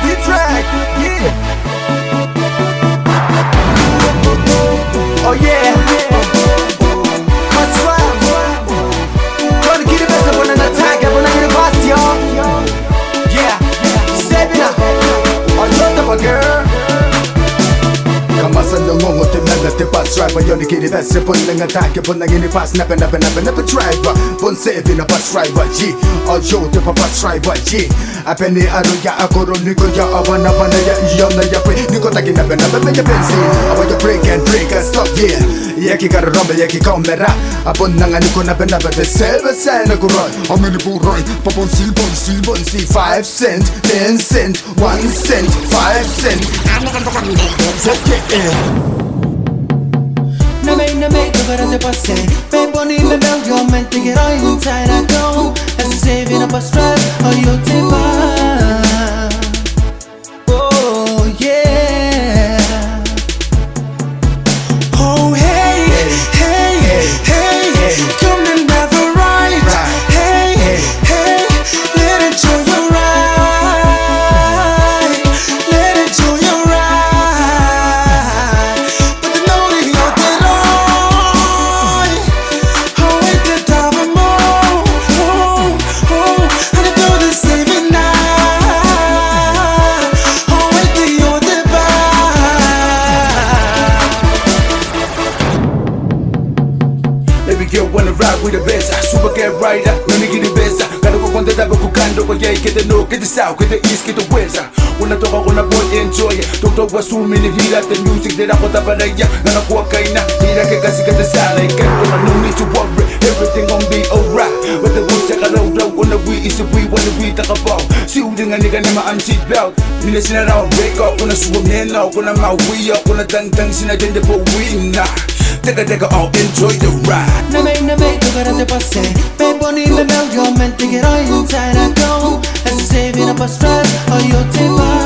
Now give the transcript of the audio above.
the track, yeah. Oh yeah, that's right. Gonna get it better when I'm attack, when I'm in the boss, y'all. Yeah, Sevina, I love the girl. Kamasan ng ngungot na natin bus driver. Yun ikinitas sa pun ng atake. Pun ng inipas na never driver. Pun Sevina bus driver G. All show the bus driver G. Apeni aruya akoro niko ya awana ya iyon na ya pre. Niko taki never ya benzin. Awa ya break and stop yeah. Yaki karombe yaki kamera. Apun ng aniko never the silver sign akuroy. Ameni buroy. Papon si 5 cent, 10 cent, 1 cent, 5 cent. Na may tocarate passe. Peponi me veo yo mente que roy inside I go. As a saving up a strap or you take back. Oh yeah. Oh hey, hey, hey, come and never right. Hey, hey, let it show you right. Let it show you right. But the lonely you're dead on. Oh, wait the time and more. Oh, and I do the saving now. Oh, wait the you're dead back. Baby girl wanna ride with the best. Super get rider, let me get the best. Gotta go on the double kukando, but yeah, get the north, get the south, get the east, get the west. When I talk, I wanna boy enjoy it. Don't talk about so many heat at the music that I put up at a ya. And I walk in, need I get the salad. Get on, no need to worry, everything gon' be alright. But the ones that I don't know, on the weed is the weed, when the weed talk about. Shooting a nigga in my seat belt. Me listen around, wake up, when I swim in, out, when I'm out, we up, when I dang, sin I didn't put weed, nah. Take a all enjoy the ride. Na may tocarate passe. Peponi me veo yo mente que roy inside I go. As a saving up a strap or you take back.